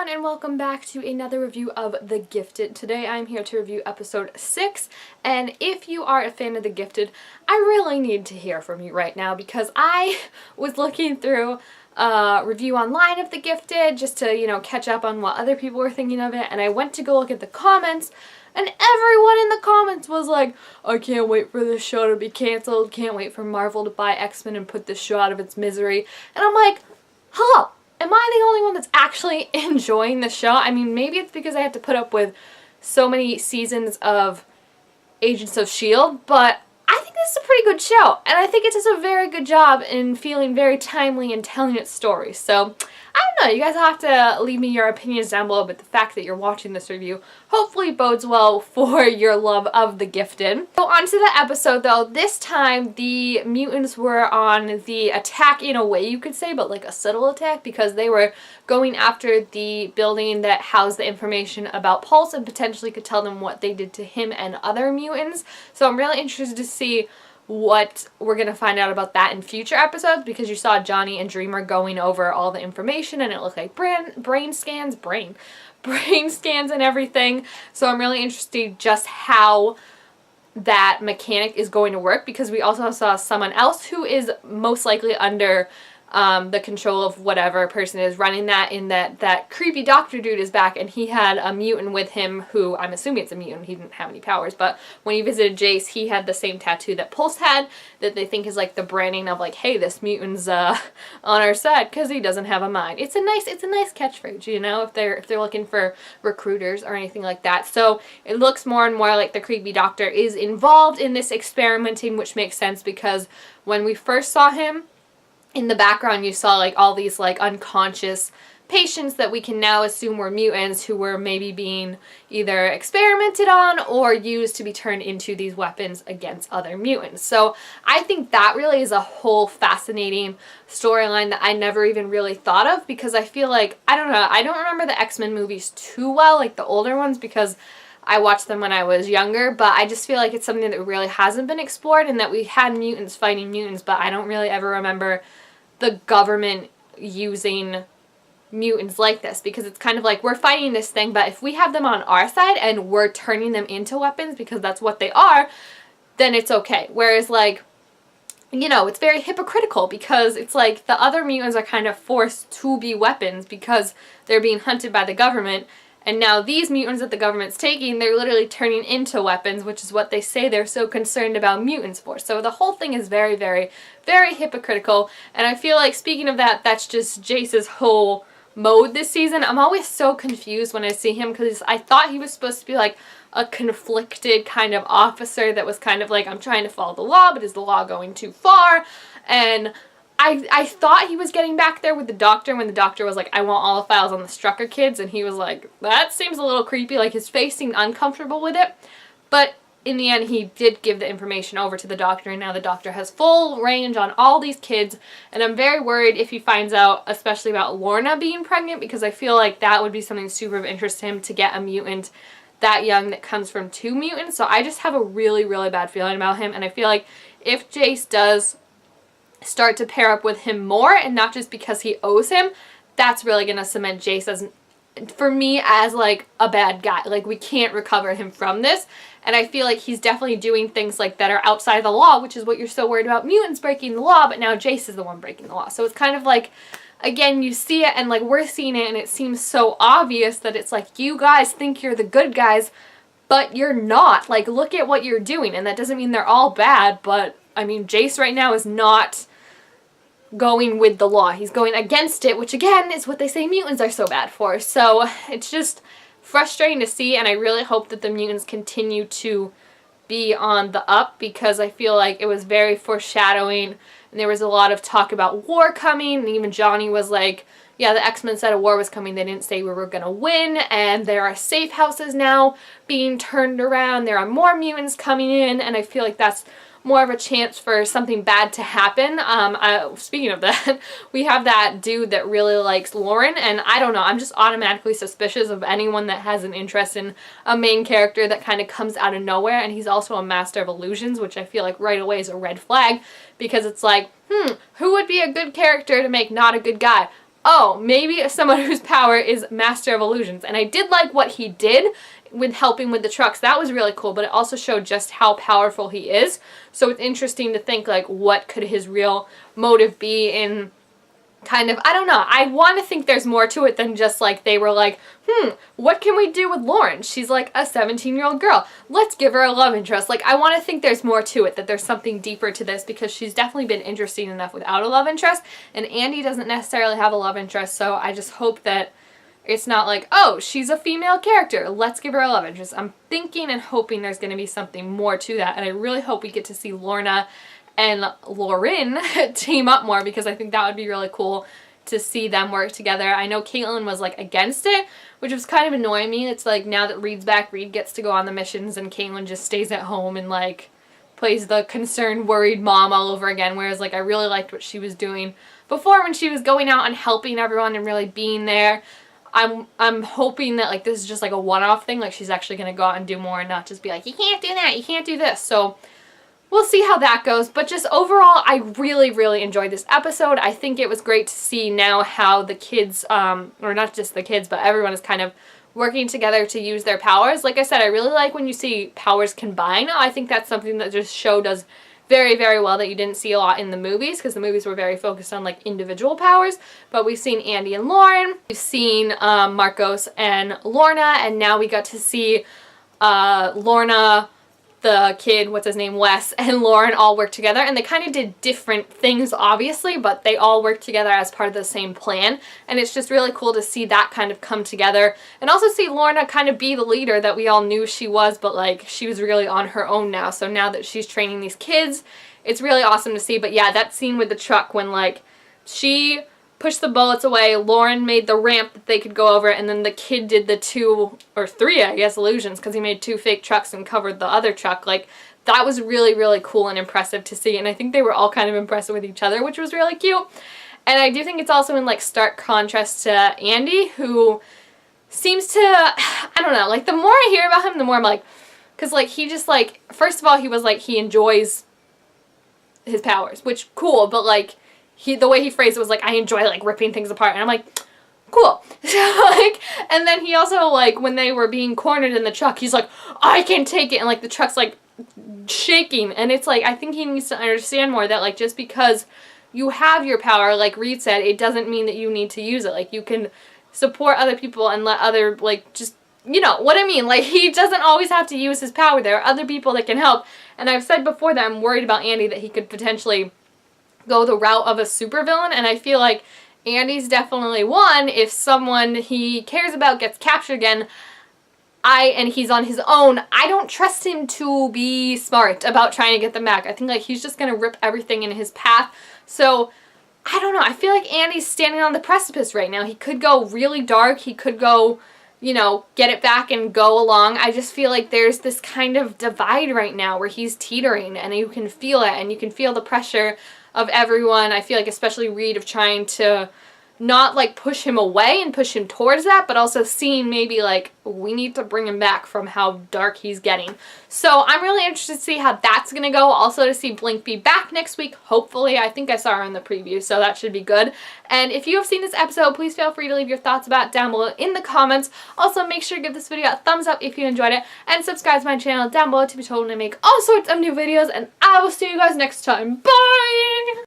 everyone, and welcome back to another review of The Gifted. Today I'm here to review episode 6, and if you are a fan of The Gifted, I really need to hear from you right now because I was looking through a review online of The Gifted just to, catch up on what other people were thinking of it, and I went to go look at the comments, and everyone in the comments was like, I can't wait for this show to be canceled, can't wait for Marvel to buy X-Men and put this show out of its misery, and I'm like, hello! Am I the only one that's actually enjoying the show? I mean, maybe it's because I had to put up with so many seasons of Agents of S.H.I.E.L.D., but I think this is a pretty good show, and I think it does a very good job in feeling very timely and telling its story. So, I don't know, you guys have to leave me your opinions down below, but the fact that you're watching this review hopefully bodes well for your love of The Gifted. So on to the episode though. This time the mutants were on the attack in a way you could say, but like a subtle attack because they were going after the building that housed the information about Pulse and potentially could tell them what they did to him and other mutants. So I'm really interested to see what we're going to find out about that in future episodes because you saw Johnny and Dreamer going over all the information and it looked like brain scans and everything. So I'm really interested just how that mechanic is going to work because we also saw someone else who is most likely under the control of whatever person is running that, in that creepy doctor dude is back and he had a mutant with him who, I'm assuming it's a mutant, he didn't have any powers, but when he visited Jace, he had the same tattoo that Pulse had that they think is like the branding of like, hey, this mutant's on our side because he doesn't have a mind. It's a nice catchphrase, if they're looking for recruiters or anything like that. So it looks more and more like the creepy doctor is involved in this experimenting, which makes sense because when we first saw him, in the background you saw like all these like unconscious patients that we can now assume were mutants who were maybe being either experimented on or used to be turned into these weapons against other mutants. So I think that really is a whole fascinating storyline that I never even really thought of because I feel like, I don't know, I don't remember the X-Men movies too well, like the older ones, because I watched them when I was younger, but I just feel like it's something that really hasn't been explored and that we had mutants fighting mutants, but I don't really ever remember the government using mutants like this because it's kind of like we're fighting this thing, but if we have them on our side and we're turning them into weapons because that's what they are, then it's okay. Whereas like, it's very hypocritical because it's like the other mutants are kind of forced to be weapons because they're being hunted by the government. And now these mutants that the government's taking, they're literally turning into weapons, which is what they say they're so concerned about mutants for. So the whole thing is very, very, very hypocritical. And I feel like, speaking of that, that's just Jace's whole mode this season. I'm always so confused when I see him because I thought he was supposed to be like a conflicted kind of officer that was kind of like, I'm trying to follow the law, but is the law going too far? And I thought he was getting back there with the doctor when the doctor was like, I want all the files on the Strucker kids, and he was like, that seems a little creepy, like his face seemed uncomfortable with it, but in the end he did give the information over to the doctor, and now the doctor has full range on all these kids, and I'm very worried if he finds out, especially about Lorna being pregnant, because I feel like that would be something super of interest to him to get a mutant that young that comes from 2 mutants, so I just have a really, really bad feeling about him, and I feel like if Jace does start to pair up with him more, and not just because he owes him, that's really gonna cement Jace as, for me, as like a bad guy. Like, we can't recover him from this, and I feel like he's definitely doing things like that are outside of the law, which is what you're so worried about mutants breaking the law, but now Jace is the one breaking the law. So it's kind of like, again, you see it and like we're seeing it and it seems so obvious that it's like, you guys think you're the good guys, but you're not. Like, look at what you're doing, and that doesn't mean they're all bad, but I mean, Jace right now is not going with the law. He's going against it, which again is what they say mutants are so bad for. So it's just frustrating to see, and I really hope that the mutants continue to be on the up because I feel like it was very foreshadowing and there was a lot of talk about war coming, and even Johnny was like, yeah, the X-Men said a war was coming, they didn't say we were gonna win, and there are safe houses now being turned around, there are more mutants coming in, and I feel like that's more of a chance for something bad to happen. Speaking of that, we have that dude that really likes Lauren, and I don't know, I'm just automatically suspicious of anyone that has an interest in a main character that kind of comes out of nowhere, and he's also a master of illusions, which I feel like right away is a red flag, because it's like, who would be a good character to make not a good guy? oh, maybe someone whose power is Master of Illusions. And I did like what he did with helping with the trucks. That was really cool, but it also showed just how powerful he is. So it's interesting to think, like, what could his real motive be in kind of, I don't know. I want to think there's more to it than just like they were like, what can we do with Lauren? She's like a 17-year-old girl. Let's give her a love interest. Like, I want to think there's more to it, that there's something deeper to this, because she's definitely been interesting enough without a love interest, and Andy doesn't necessarily have a love interest, so I just hope that it's not like, oh, she's a female character, let's give her a love interest. I'm thinking and hoping there's going to be something more to that, and I really hope we get to see Lorna and Lauren team up more, because I think that would be really cool to see them work together. I know Caitlin was like against it, which was kind of annoying me. It's like now that Reed's back, Reed gets to go on the missions and Caitlin just stays at home and like plays the concerned, worried mom all over again, whereas like I really liked what she was doing before when she was going out and helping everyone and really being there. I'm hoping that like this is just like a one-off thing, like she's actually going to go out and do more and not just be like, you can't do that, you can't do this. So we'll see how that goes, but just overall, I really, really enjoyed this episode. I think it was great to see now how the kids, or not just the kids, but everyone is kind of working together to use their powers. Like I said, I really like when you see powers combine. I think that's something that this show does very, very well that you didn't see a lot in the movies, because the movies were very focused on like individual powers, but we've seen Andy and Lauren, we've seen Marcos and Lorna, and now we got to see Lorna, the kid, what's his name, Wes, and Lauren all work together, and they kind of did different things obviously, but they all worked together as part of the same plan, and it's just really cool to see that kind of come together, and also see Lorna kind of be the leader that we all knew she was, but like she was really on her own now. So now that she's training these kids, it's really awesome to see. But yeah, that scene with the truck when like she pushed the bullets away, Lauren made the ramp that they could go over, and then the kid did the 2 or 3, I guess, illusions, because he made 2 fake trucks and covered the other truck. Like, that was really, really cool and impressive to see, and I think they were all kind of impressed with each other, which was really cute. And I do think it's also in, like, stark contrast to Andy, who seems to, I don't know, like, the more I hear about him, the more I'm like, because, like, he just, like, first of all, he was, like, he enjoys his powers, which, cool, but, like, the way he phrased it was like, I enjoy like ripping things apart, and I'm like, cool. Like, and then he also like when they were being cornered in the truck, he's like, I can take it, and like the truck's like shaking, and it's like I think he needs to understand more that like just because you have your power, like Reed said, it doesn't mean that you need to use it. Like you can support other people and let other like just, you know what I mean, like he doesn't always have to use his power. There are other people that can help, and I've said before that I'm worried about Andy, that he could potentially go the route of a supervillain, and I feel like Andy's definitely one. If someone he cares about gets captured again, and he's on his own, I don't trust him to be smart about trying to get them back. I think like he's just gonna rip everything in his path. So I don't know, I feel like Andy's standing on the precipice right now. He could go really dark, he could go, you know, get it back and go along. I just feel like there's this kind of divide right now where he's teetering, and you can feel it, and you can feel the pressure of everyone. I feel like especially Reed of trying to not like push him away and push him towards that, but also seeing maybe like we need to bring him back from how dark he's getting. So I'm really interested to see how that's gonna go. Also to see Blink be back next week, hopefully. I think I saw her in the preview, so that should be good. And if you have seen this episode, please feel free to leave your thoughts about it down below in the comments. Also make sure to give this video a thumbs up if you enjoyed it, and subscribe to my channel down below to be told when I make all sorts of new videos, and I will see you guys next time. Bye!